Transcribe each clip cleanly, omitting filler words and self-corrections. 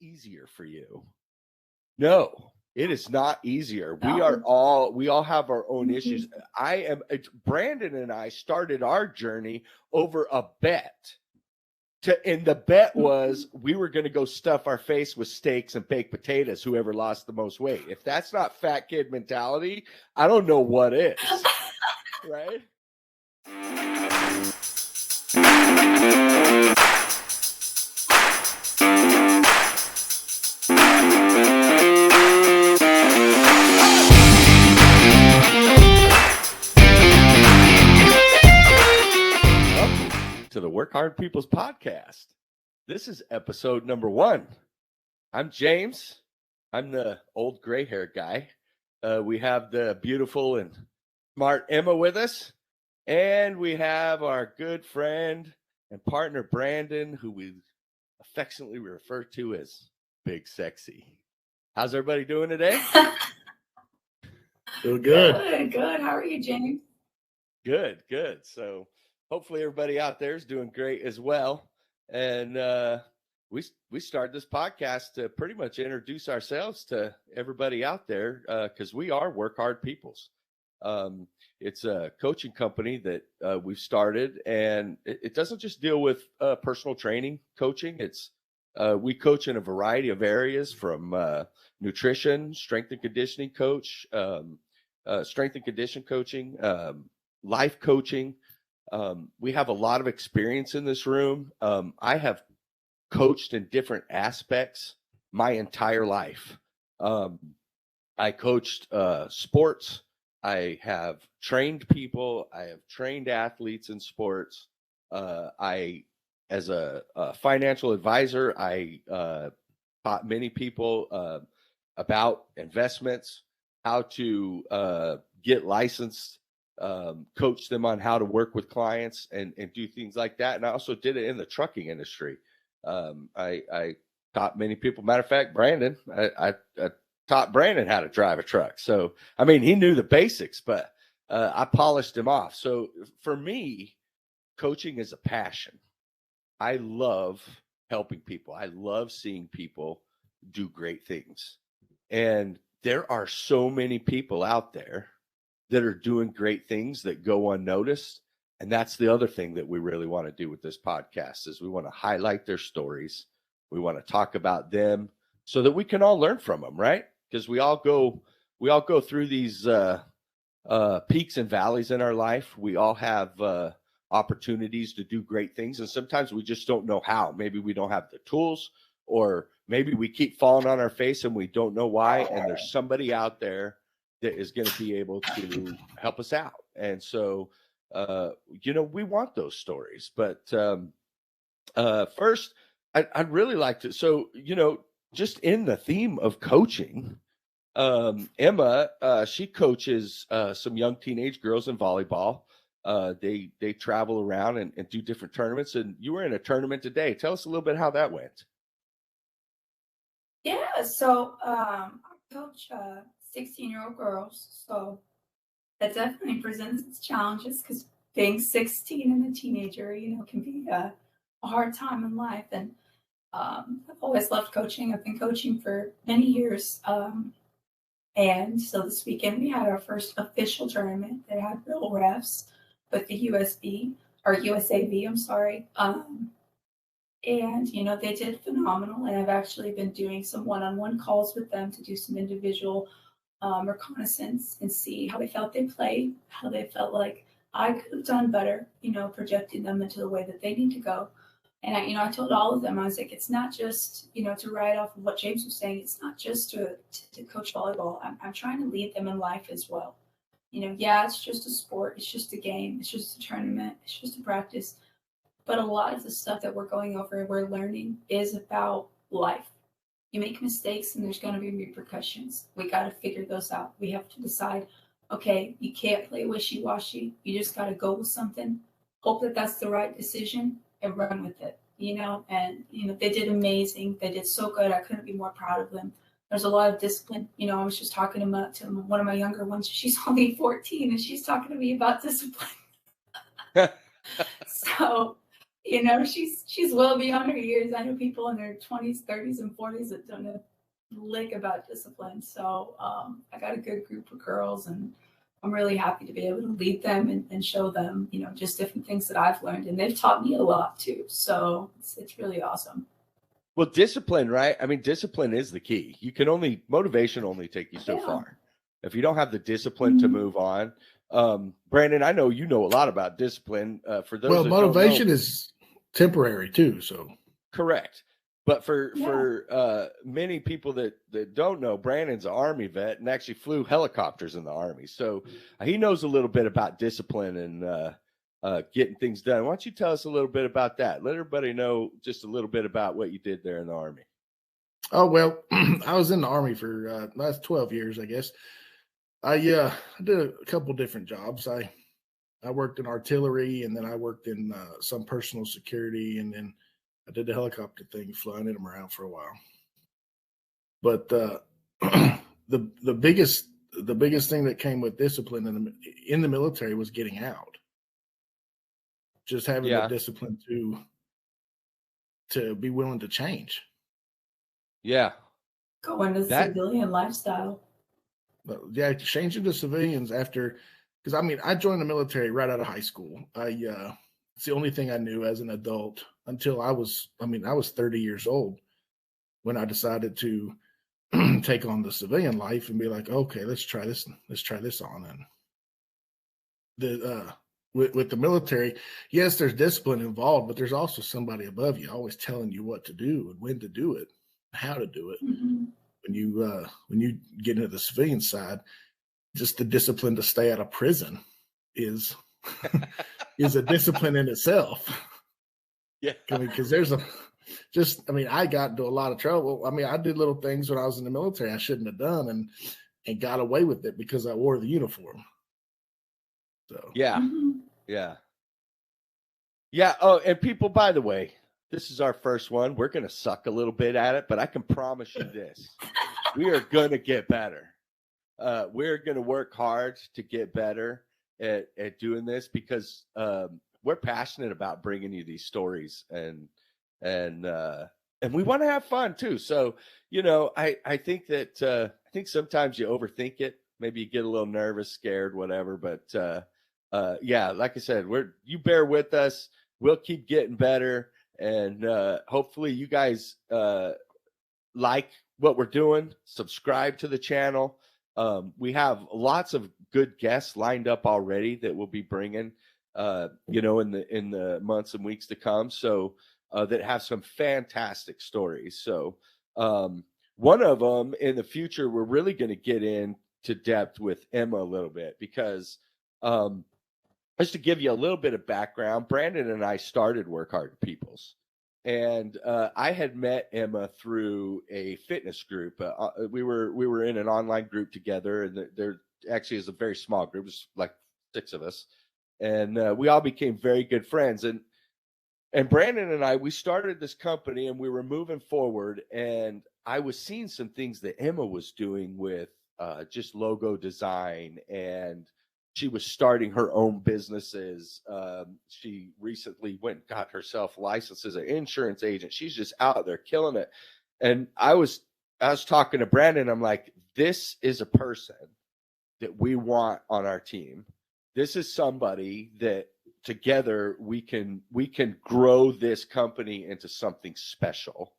easier for you. No, it is not easier. We all have our own issues. Brandon and I started our journey over a bet. And the bet was we were going to go stuff our face with steaks and baked potatoes, whoever lost the most weight. If that's not fat kid mentality, I don't know what is. Right? To the Work Hard People's Podcast. This is episode number 1. I'm James. I'm the old gray hair guy. We have the beautiful and smart Emma with us. And we have our good friend and partner Brandon, who we affectionately refer to as Big Sexy. How's everybody doing today? Feel good. Good. How are you, James? Good. So hopefully everybody out there is doing great as well. And we started this podcast to pretty much introduce ourselves to everybody out there because we are Work Hard Peoples. It's a coaching company that we've started, and it doesn't just deal with personal training coaching. It's we coach in a variety of areas, from nutrition, strength and conditioning coach, strength and condition coaching, life coaching. We have a lot of experience in this room. I have coached in different aspects my entire life. I coached sports. I have trained people. I have trained athletes in sports. As a financial advisor, I taught many people about investments, how to get licensed, coach them on how to work with clients and do things like that. And I also did it in the trucking industry. I taught many people. Matter of fact, Brandon, I taught Brandon how to drive a truck. So, I mean, he knew the basics, but I polished him off. So for me, coaching is a passion. I love helping people. I love seeing people do great things. And there are so many people out there that are doing great things that go unnoticed. And that's the other thing that we really want to do with this podcast is we want to highlight their stories. We want to talk about them so that we can all learn from them, right? Because we all go through these peaks and valleys in our life. We all have opportunities to do great things. And sometimes we just don't know how. Maybe we don't have the tools, or maybe we keep falling on our face and we don't know why. And there's somebody out there that is going to be able to help us out. And so, we want those stories. But first, I'd really like to, just in the theme of coaching, Emma, she coaches some young teenage girls in volleyball. They travel around and do different tournaments. And you were in a tournament today. Tell us a little bit how that went. Yeah, so I coach 16-year-old girls. So that definitely presents its challenges because being 16 and a teenager, can be a hard time in life. And I've always loved coaching. I've been coaching for many years. And so this weekend we had our first official tournament. They had real refs with the USAV, I'm sorry. And, they did phenomenal. And I've actually been doing some one-on-one calls with them to do some individual reconnaissance and see how they felt they played, how they felt like I could have done better, projecting them into the way that they need to go. And I told all of them, I was like, it's not just, to ride off of what James was saying, it's not just to coach volleyball. I'm trying to lead them in life as well. It's just a sport. It's just a game. It's just a tournament. It's just a practice. But a lot of the stuff that we're going over, we're learning is about life. You make mistakes and there's going to be repercussions. We got to figure those out. We have to decide, okay, you can't play wishy-washy. You just got to go with something. Hope that that's the right decision and run with it, and, they did amazing. They did so good. I couldn't be more proud of them. There's a lot of discipline. I was just talking to one of my younger ones. She's only 14 and she's talking to me about discipline. So You know, she's well beyond her years. I know people in their 20s, 30s, and 40s that don't know lick about discipline. So I got a good group of girls, and I'm really happy to be able to lead them and show them, you know, just different things that I've learned, and they've taught me a lot too. So it's really awesome. Well, discipline, right? I mean, discipline is the key. Motivation only take you so far. If you don't have the discipline to move on, Brandon, I know you know a lot about discipline. For those, well, motivation is temporary too. So correct, but for many people that don't know, Brandon's an Army vet and actually flew helicopters in the Army, so he knows a little bit about discipline and getting things done. Why don't you tell us a little bit about that? Let everybody know just a little bit about what you did there in the Army. Oh, well, I was in the Army for last 12 years, I guess. I did a couple different jobs. I worked in artillery, and then I worked in some personal security, and then I did the helicopter thing, flying in them around for a while. But the biggest thing that came with discipline in the military was getting out. Just having the discipline to be willing to change. Yeah. Go into civilian lifestyle. Yeah, changing to civilians after, because I mean, I joined the military right out of high school. It's the only thing I knew as an adult until I was 30 years old when I decided to take on the civilian life and be like, okay, let's try this on. And with the military, yes, there's discipline involved, but there's also somebody above you always telling you what to do and when to do it, how to do it. Mm-hmm. When you get into the civilian side, just the discipline to stay out of prison is a discipline in itself. Yeah, I mean, because I got into a lot of trouble. I mean, I did little things when I was in the military I shouldn't have done, and got away with it because I wore the uniform. So yeah. Oh, and people, by the way, this is our first one. We're going to suck a little bit at it, but I can promise you this. We are going to get better. We're going to work hard to get better at doing this because we're passionate about bringing you these stories and we want to have fun too. So, you know, I think that I think sometimes you overthink it. Maybe you get a little nervous, scared, whatever. But yeah, like I said, you bear with us. We'll keep getting better. And hopefully you guys like what we're doing. Subscribe to the channel. We have lots of good guests lined up already that we'll be bringing, you know, in the months and weeks to come. So that have some fantastic stories. So one of them in the future, we're really going to get into depth with Emma a little bit because just to give you a little bit of background, Brandon and I started Work Hard Peoples. And I had met Emma through a fitness group. We were in an online group together, and there actually is a very small group. It's like 6 of us, and we all became very good friends. And Brandon and I, we started this company, and we were moving forward. And I was seeing some things that Emma was doing with just logo design, and she was starting her own businesses. She recently went and got herself licensed as an insurance agent. She's just out there killing it. And I was talking to Brandon. I'm like, this is a person that we want on our team. This is somebody that together we can grow this company into something special.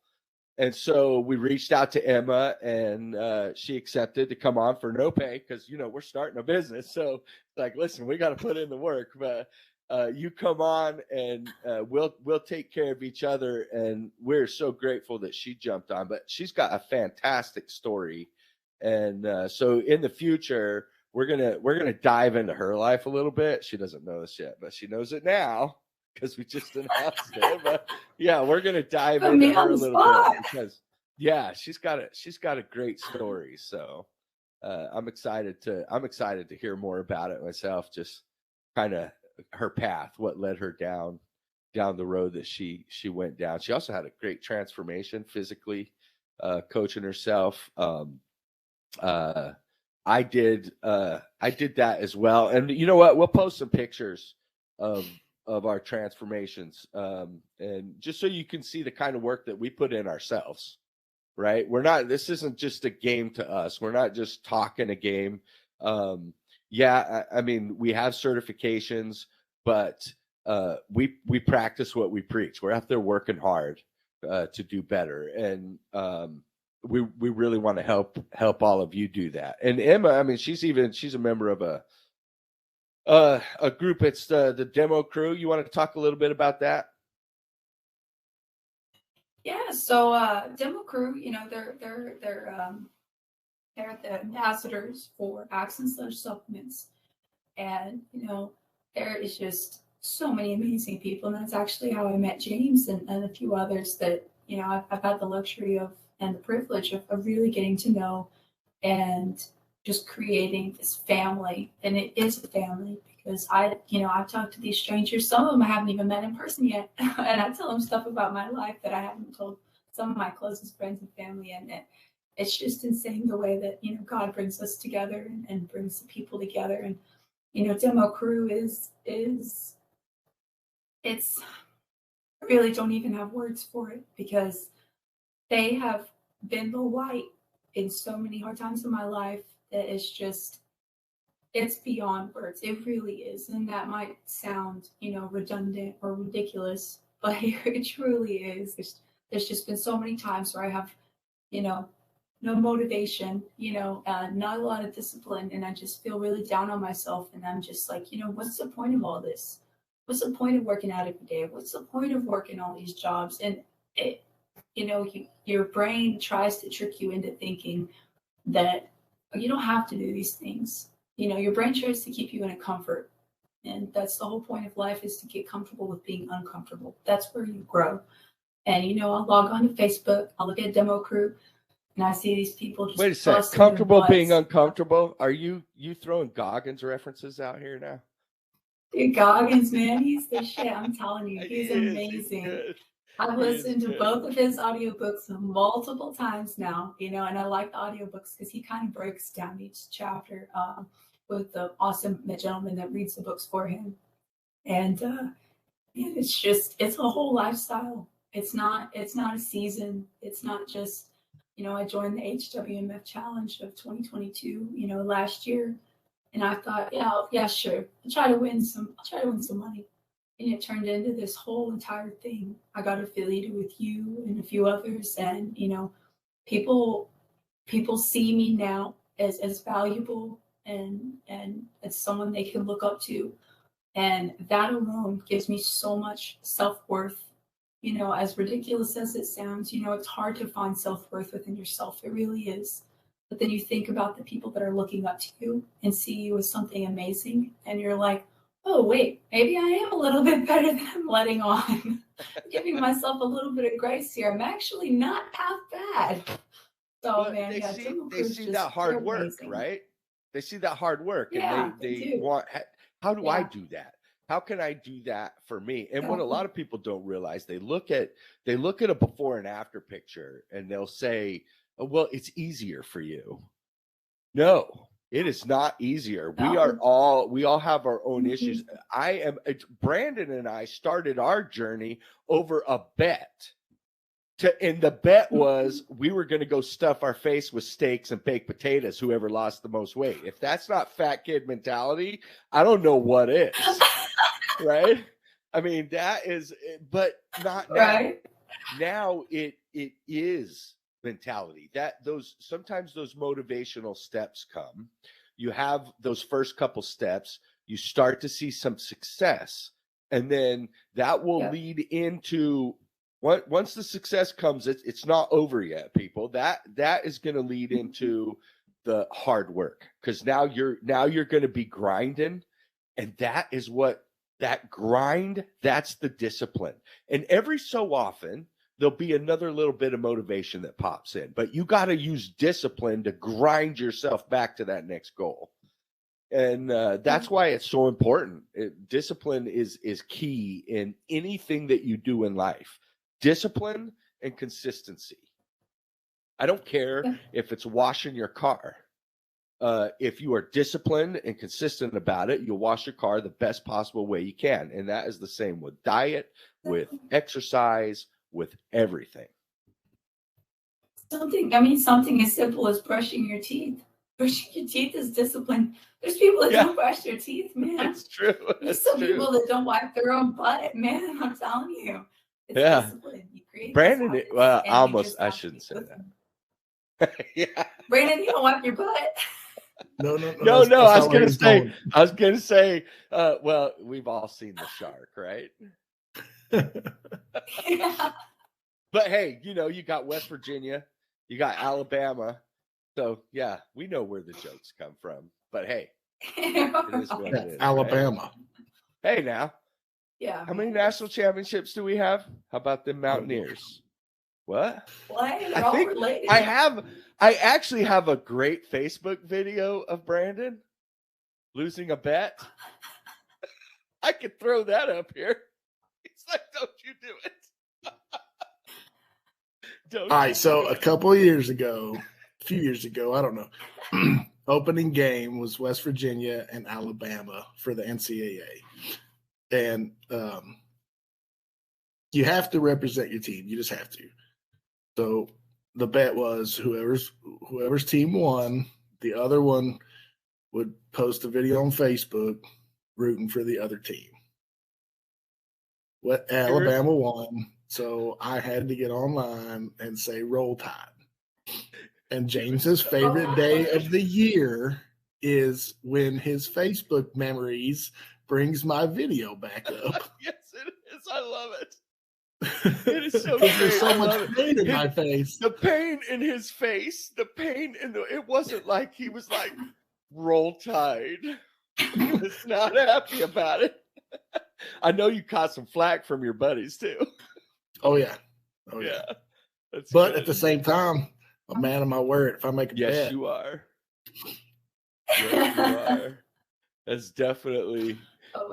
And so we reached out to Emma, and she accepted to come on for no pay because, you know, we're starting a business. So like, listen, we got to put in the work, but you come on and we'll take care of each other. And we're so grateful that she jumped on, but she's got a fantastic story. And so in the future, we're going to dive into her life a little bit. She doesn't know this yet, but she knows it now because we just announced it. But yeah, we're gonna dive into her a little bit because she's got a great story. So I'm excited to hear more about it myself. Just kind of her path, what led her down the road that she went down. She also had a great transformation physically, coaching herself. I did that as well. And you know what? We'll post some pictures of of our transformations. And just so you can see the kind of work that we put in ourselves, right? This isn't just a game to us. We're not just talking a game. I mean, we have certifications, but we practice what we preach. We're out there working hard to do better. And we really want to help all of you do that. And Emma, I mean, she's a member of a group. It's the Demo Crew. You want to talk a little bit about that? Yeah. So Demo Crew, you know, they're the ambassadors for Axe and Sludge supplements, and you know, there is just so many amazing people, and that's actually how I met James and a few others that, you know, I've had the luxury of and the privilege of really getting to know and just creating this family. And it is a family because I've talked to these strangers. Some of them I haven't even met in person yet. And I tell them stuff about my life that I haven't told some of my closest friends and family. And it's just insane the way that, you know, God brings us together and brings the people together. And, you know, Demo Crew it's, I really don't even have words for it because they have been the light in so many hard times in my life that it's beyond words. It really is. And that might sound, you know, redundant or ridiculous, but it truly is. There's just been so many times where I have, you know, no motivation, you know, not a lot of discipline. And I just feel really down on myself. And I'm just like, you know, what's the point of all this? What's the point of working out every day? What's the point of working all these jobs? And it, you know, your brain tries to trick you into thinking that you don't have to do these things. You know, your brain tries to keep you in a comfort. And that's the whole point of life, is to get comfortable with being uncomfortable. That's where you grow. And, you know, I'll log on to Facebook, I'll look at Demo Crew, and I see these people just. Wait a sec. Comfortable being uncomfortable? Are you throwing Goggins references out here now? Dude, Goggins, man, he's the shit. I'm telling you, he's amazing. I've listened to both of his audiobooks multiple times now, you know, and I like the audiobooks because he kind of breaks down each chapter with the awesome gentleman that reads the books for him. And it's a whole lifestyle. It's not a season. It's not just, you know, I joined the HWMF challenge of 2022, you know, last year. And I thought, yeah, sure. I'll try to win some money. And it turned into this whole entire thing. I got affiliated with you and a few others. And, you know, people see me now as valuable and as someone they can look up to. And that alone gives me so much self-worth. You know, as ridiculous as it sounds, you know, it's hard to find self-worth within yourself. It really is. But then you think about the people that are looking up to you and see you as something amazing. And you're like, oh, wait, maybe I am a little bit better than I'm letting on. Giving myself a little bit of grace here. I'm actually not half bad. So, well, man, they see that hard work, amazing. Right? They see that hard work, and they want, how do I do that? How can I do that for me? And what a lot of people don't realize, they look at a before and after picture and they'll say, oh, well, it's easier for you. No, it is not easier. No. We all have our own issues. Brandon and I started our journey over a bet. And the bet was we were going to go stuff our face with steaks and baked potatoes, whoever lost the most weight. If that's not fat kid mentality, I don't know what is. Right? I mean, that is, but not now. Right. Now it is mentality. That sometimes those motivational steps come. You have those first couple steps, you start to see some success, and then that will lead into once the success comes, it's not over yet, people. That is going to lead into the hard work, because now you're going to be grinding, and that is what that grind, that's the discipline. And every so often there'll be another little bit of motivation that pops in, but you got to use discipline to grind yourself back to that next goal. And that's why it's so important. Discipline is key in anything that you do in life. Discipline and consistency. I don't care if it's washing your car. if you are disciplined and consistent about it, you'll wash your car the best possible way you can. And that is the same with diet, with exercise, with everything. Something as simple as brushing your teeth. Brushing your teeth is discipline. There's people that don't brush their teeth, man. That's true. There's some people that don't wipe their own butt, man. I'm telling you. It's discipline. You create Brandon, I shouldn't say that. Yeah. Brandon, you don't wipe your butt. No. I was gonna say, well, we've all seen The Shark, right? Yeah. But hey, you got West Virginia, you got Alabama, so yeah, we know where the jokes come from. But hey, it is what it is, Alabama. Right? Hey, now, yeah. How many national championships do we have? How about the Mountaineers? What? They're all related. I actually have a great Facebook video of Brandon losing a bet. I could throw that up here. He's like, don't you do it. All right, so a few years ago, I don't know, opening game was West Virginia and Alabama for the NCAA. And you have to represent your team. You just have to. So the bet was whoever's team won, the other one would post a video on Facebook rooting for the other team. Alabama won, so I had to get online and say Roll Tide. And James's favorite day of the year is when his Facebook memories brings my video back up. Yes, it is. I love it. It is so great. There's so much pain in my face. The pain in his face, it wasn't like he was like, Roll Tide. He was not happy about it. I know you caught some flack from your buddies too. Oh yeah. That's but good. At the same time, a man of my word. If I make a bet. Yes, you are. Yes, you are. That's definitely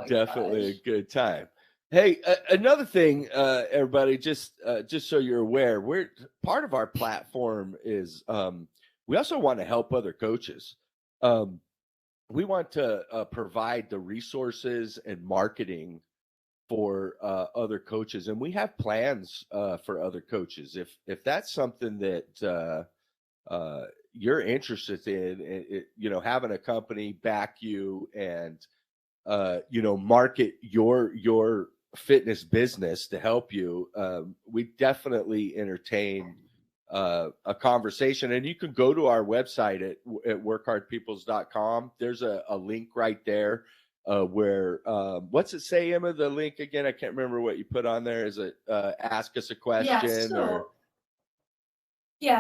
a good time. Hey, another thing, everybody, just so you're aware, we're part of our platform is we also want to help other coaches. We want to provide the resources and marketing for other coaches, and we have plans for other coaches. If that's something that you're interested in, having a company back you and market your fitness business to help you, we definitely entertain a conversation. And you can go to our website at workhardpeoples.com. There's a link right there where what's it say, Emma, the link again? I can't remember what you put on there. Is it ask us a question?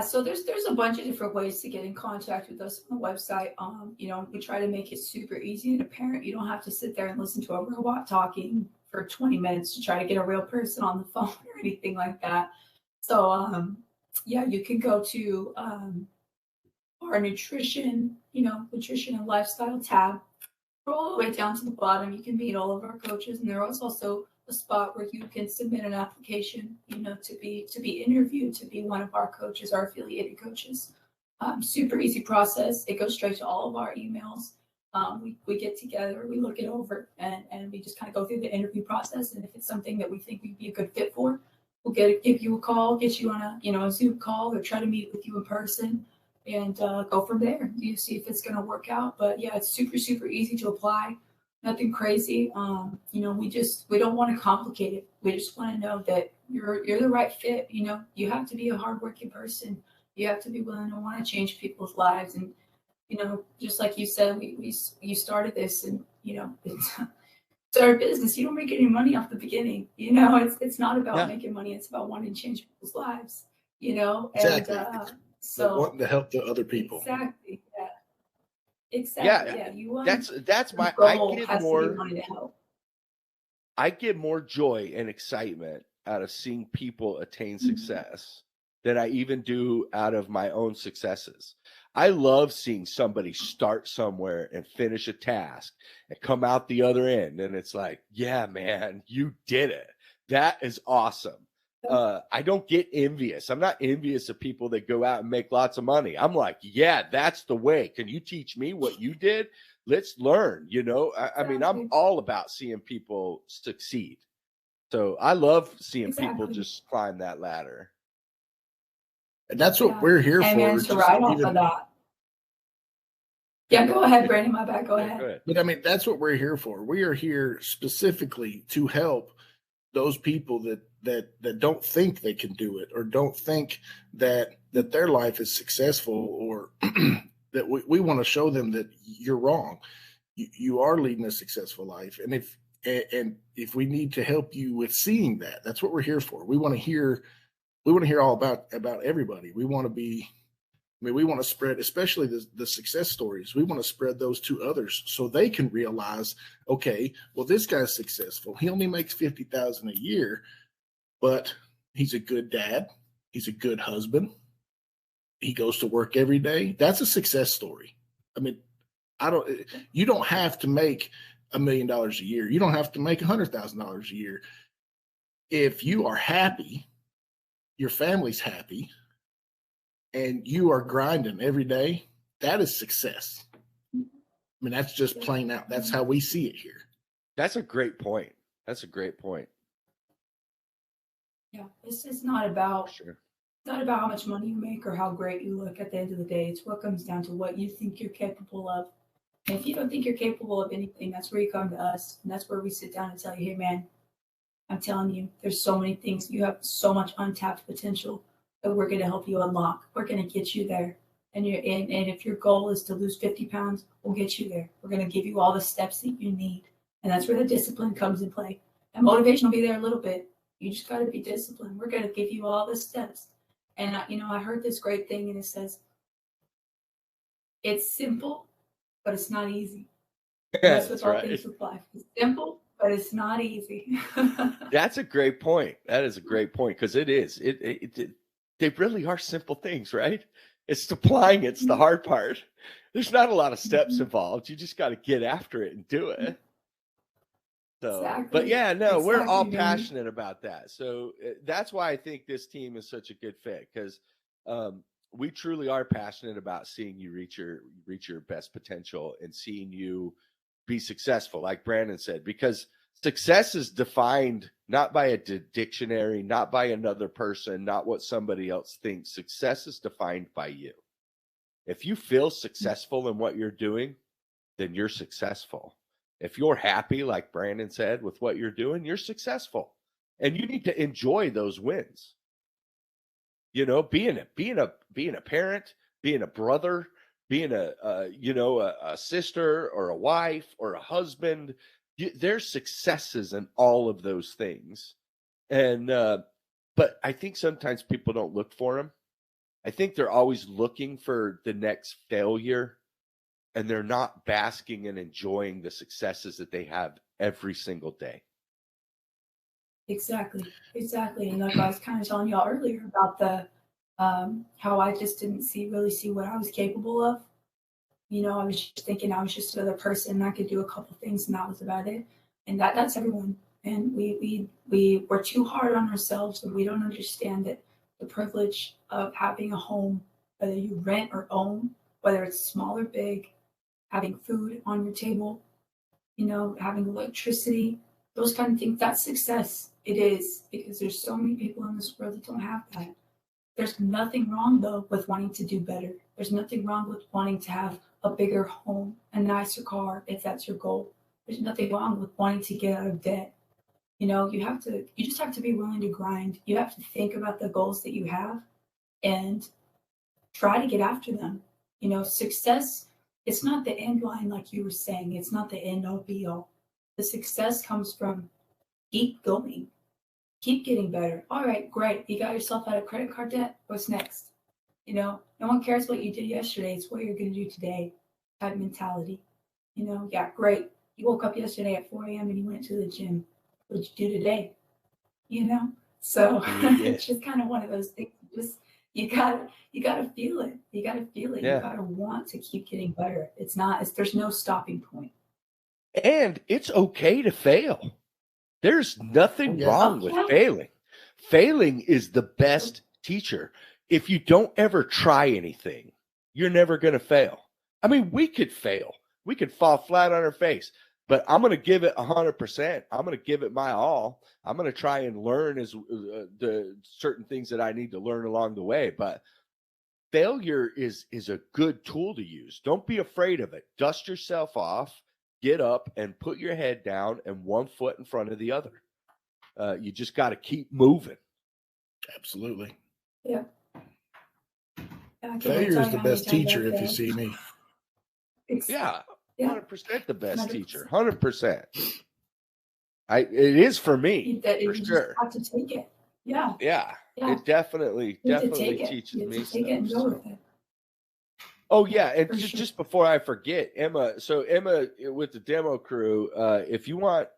So there's a bunch of different ways to get in contact with us on the website. We try to make it super easy and apparent. You don't have to sit there and listen to a robot talking for 20 minutes to try to get a real person on the phone or anything like that. So you can go to our nutrition and lifestyle tab. All the way down to the bottom, you can meet all of our coaches, and there is also a spot where you can submit an application, to be interviewed, to be one of our coaches, our affiliated coaches. Super easy process. It goes straight to all of our emails. We get together, we look it over, and we just kind of go through the interview process. And if it's something that we think we'd be a good fit for, we'll give you a call, get you on a Zoom call, or try to meet with you in person, and go from there. You see if it's going to work out. But yeah, it's super, super easy to apply. Nothing crazy. We don't want to complicate it. We just want to know that you're the right fit. You have to be a hardworking person. You have to be willing to want to change people's lives. And, just like you said, you started this, and, it's our business. You don't make any money off the beginning. It's not about making money. It's about wanting to change people's lives, Exactly. And, so wanting to help the other people. Exactly. Yeah. Exactly. Yeah. You that's my goal I has to be wanting to help. I get more joy and excitement out of seeing people attain success than I even do out of my own successes. I love seeing somebody start somewhere and finish a task and come out the other end. And it's like, yeah, man, you did it. That is awesome. I don't get envious. I'm not envious of people that go out and make lots of money. I'm like, yeah, that's the way. Can you teach me what you did? Let's learn. You know, I mean, I'm all about seeing people succeed. So I love seeing people just climb that ladder. And that's what we're here for. And to ride off of that. Yeah, go ahead, Brandon. My bad. Go ahead. But I mean, that's what we're here for. We are here specifically to help those people that don't think they can do it, or don't think that their life is successful, or that we want to show them that you're wrong. You are leading a successful life. And if we need to help you with seeing that, that's what we're here for. We want to hear all about everybody. We want to spread, especially the success stories. We want to spread those to others so they can realize, okay, well, this guy's successful. He only makes $50,000 a year, but he's a good dad. He's a good husband. He goes to work every day. That's a success story. I mean, you don't have to make $1 million a year. You don't have to make $100,000 a year. If you are happy, your family's happy, and you are grinding every day, that is success. I mean, that's just plain out. That's how we see it here. That's a great point. That's a great point. Yeah, this is not about not about how much money you make or how great you look at the end of the day. It's what comes down to what you think you're capable of. And if you don't think you're capable of anything, that's where you come to us. And that's where we sit down and tell you, hey, man, I'm telling you, there's so many things. You have so much untapped potential that we're going to help you unlock. We're going to get you there. And if your goal is to lose 50 pounds, we'll get you there. We're going to give you all the steps that you need. And that's where the discipline comes in play. And motivation will be there a little bit. You just got to be disciplined. We're going to give you all the steps. And, I heard this great thing, and it says, it's simple, but it's not easy. That's with all things with life. It's simple, but it's not easy. That's a great point. That is a great point, because it is. They really are simple things, right? It's applying. It's the hard part. There's not a lot of steps involved. You just got to get after it and do it. So, but yeah, no, we're all passionate about that. So that's why I think this team is such a good fit, because we truly are passionate about seeing you reach your best potential and seeing you be successful, like Brandon said, because success is defined not by a dictionary, not by another person, not what somebody else thinks. Success is defined by you. If you feel successful in what you're doing, then you're successful. If you're happy, like Brandon said, with what you're doing, you're successful. And you need to enjoy those wins. You know, being a parent, being a brother, being a sister or a wife or a husband, there's successes in all of those things. And but I think sometimes people don't look for them. I think they're always looking for the next failure, and they're not basking and enjoying the successes that they have every single day. Exactly. And like I was kind of telling y'all earlier about the how I just didn't really see what I was capable of. You know, I was just thinking I was just another person and I could do a couple things, and that was about it. And that's everyone. And we're too hard on ourselves, and we don't understand that the privilege of having a home, whether you rent or own, whether it's small or big, having food on your table, having electricity, those kind of things, that's success. It is, because there's so many people in this world that don't have that. There's nothing wrong, though, with wanting to do better. There's nothing wrong with wanting to have a bigger home, a nicer car, if that's your goal. There's nothing wrong with wanting to get out of debt. You just have to be willing to grind. You have to think about the goals that you have and try to get after them. Success, it's not the end line, like you were saying. It's not the end all be all. The success comes from keep going, keep getting better. All right, great. You got yourself out of credit card debt. What's next? No one cares what you did yesterday. It's what you're going to do today type mentality. Yeah, great. You woke up yesterday at 4 a.m. and you went to the gym. What did you do today? So it's just kind of one of those things. Just you gotta feel it. You gotta feel it. Yeah. You gotta want to keep getting better. There's no stopping point. And it's okay to fail. There's nothing wrong with failing. failing is the best teacher. If you don't ever try anything, you're never going to fail. I mean, we could fail. We could fall flat on our face, but I'm going to give it 100%. I'm going to give it my all. I'm going to try and learn the certain things that I need to learn along the way. But failure is a good tool to use. Don't be afraid of it. Dust yourself off, get up, and put your head down and one foot in front of the other. You just got to keep moving. Absolutely. Yeah. Failure is the best teacher if you see me. Yeah, 100% the best teacher. 100%. It is for me, for sure. Have to take it. Yeah. Yeah. It definitely teaches me stuff. And go with it. Oh yeah, and just before I forget, Emma. So Emma with the demo crew, if you want,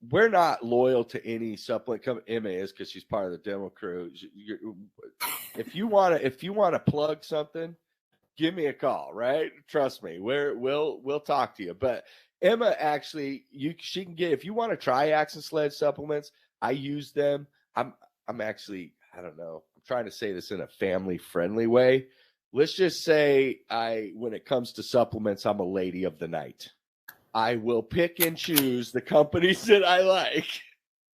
we're not loyal to any supplement company. Emma is because she's part of the demo crew. If you want to plug something, give me a call. Right? Trust me, we'll talk to you. But Emma actually, she can get, if you want to try Axe and Sledge supplements. I use them. I'm actually, I don't know. I'm trying to say this in a family friendly way. Let's just say when it comes to supplements, I'm a lady of the night. I will pick and choose the companies that I like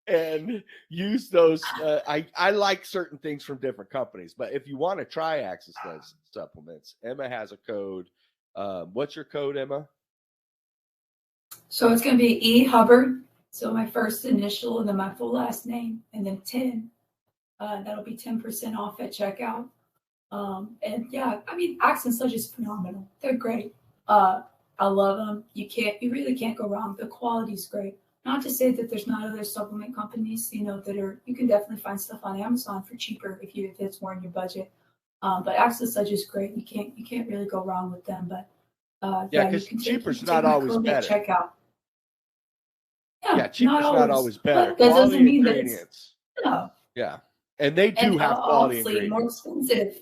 and use those. I like certain things from different companies, but if you want to try Axe and Sledge supplements, Emma has a code. What's your code, Emma? So it's going to be E Hubbard. So my first initial and then my full last name, and then 10. That'll be 10% off at checkout. And yeah, I mean, Axe and Sledge is phenomenal. They're great. I love them. You really can't go wrong. The quality's great. Not to say that there's not other supplement companies, that you can definitely find stuff on Amazon for cheaper if it's more in your budget. But Axe and Sledge is great. You can't really go wrong with them. But because cheaper's not always better. Checkout. Yeah, cheaper's not always better. But that doesn't mean ingredients. No. Yeah, and they do have quality ingredients. More expensive.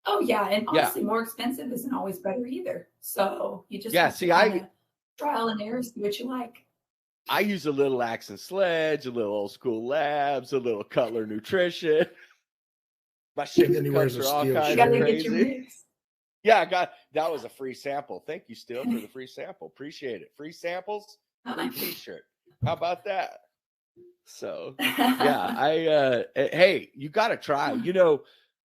Oh yeah, and honestly, more expensive isn't always better either. So you just trial and error, see what you like. I use a little Axe and Sledge, a little Old School Labs, a little Cutler Nutrition. My shipping costs are all kinds of crazy. Yeah, that was a free sample. Thank you, Still, for the free sample. Appreciate it. Free samples, free T-shirt. How about that? So yeah, hey, you got to try.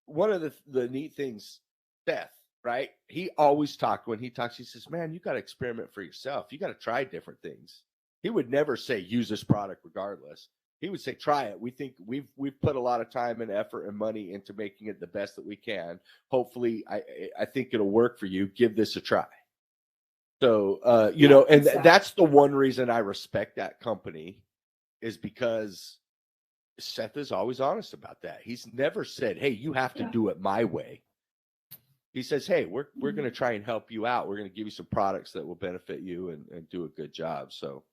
One of the neat things, Seth, right? He always when he talks, he says, man, you got to experiment for yourself. You got to try different things. He would never say, use this product regardless. He would say, try it. We think we've put a lot of time and effort and money into making it the best that we can. Hopefully, I think it'll work for you. Give this a try. So, and that's the one reason I respect that company is because Seth is always honest about that. He's never said, hey, you have to do it my way. He says, hey, we're going to try and help you out. We're going to give you some products that will benefit you and do a good job. So,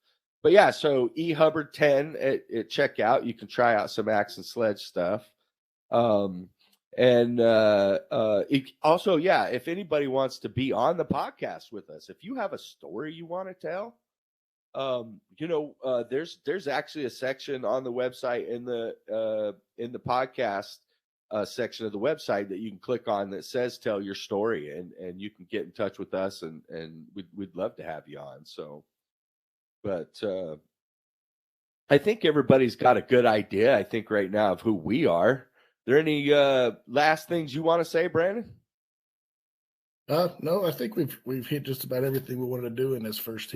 but yeah, so E Hubbard 10 at checkout, you can try out some Axe and Sledge stuff. Also, if anybody wants to be on the podcast with us, if you have a story you want to tell, there's actually a section on the website in the podcast section of the website that you can click on that says tell your story, and you can get in touch with us and we'd love to have you on. So, but I think everybody's got a good idea, I think, right now of who we are. Are there any last things you want to say, Brandon? No, I think we've hit just about everything we wanted to do in this first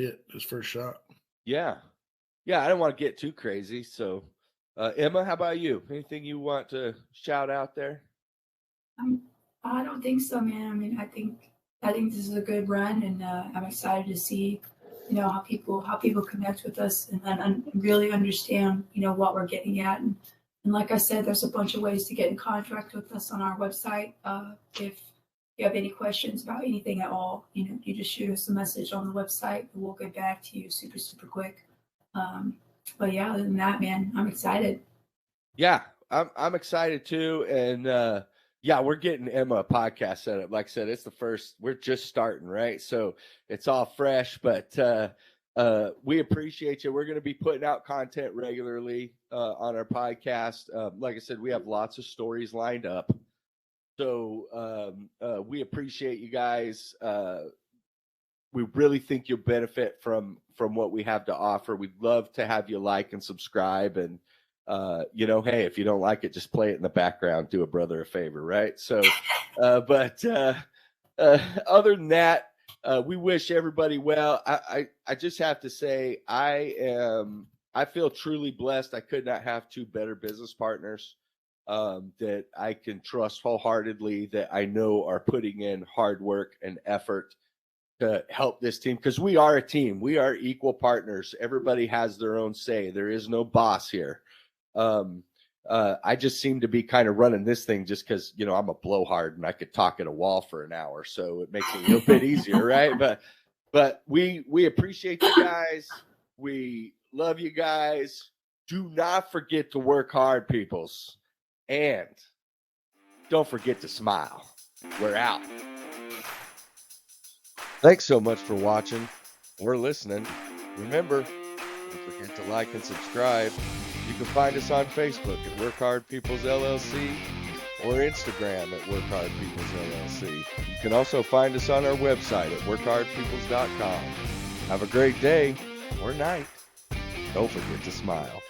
shot. Yeah. I don't want to get too crazy. So, Emma, how about you? Anything you want to shout out there? I don't think so, man. I mean, I think this is a good run, and I'm excited to see, how people connect with us and really understand, what we're getting at. And like I said, there's a bunch of ways to get in contact with us on our website. If you have any questions about anything at all, you just shoot us a message on the website and we'll get back to you super, super quick. But yeah, other than that, man, I'm excited. Yeah, I'm excited too. And we're getting Emma a podcast set up. Like I said, it's the first, we're just starting, right? So it's all fresh, but we appreciate you. We're going to be putting out content regularly on our podcast. Like I said, we have lots of stories lined up. So we appreciate you guys. We really think you'll benefit from what we have to offer. We'd love to have you like and subscribe. And, hey, if you don't like it, just play it in the background. Do a brother a favor, right? So, but other than that, we wish everybody well. I just have to say, I feel truly blessed. I could not have two better business partners that I can trust wholeheartedly, that I know are putting in hard work and effort to help this team, because we are a team. We are equal partners. Everybody has their own say. There is no boss here. I just seem to be kind of running this thing just because, I'm a blowhard and I could talk at a wall for an hour. So it makes it a little bit easier, right? But we appreciate you guys. We love you guys. Do not forget to work hard, peoples. And don't forget to smile. We're out. Thanks so much for watching or listening. Remember, don't forget to like and subscribe. You can find us on Facebook at Work Hard Peoples LLC or Instagram at Work Hard Peoples LLC. You can also find us on our website at workhardpeoples.com. Have a great day or night. Don't forget to smile.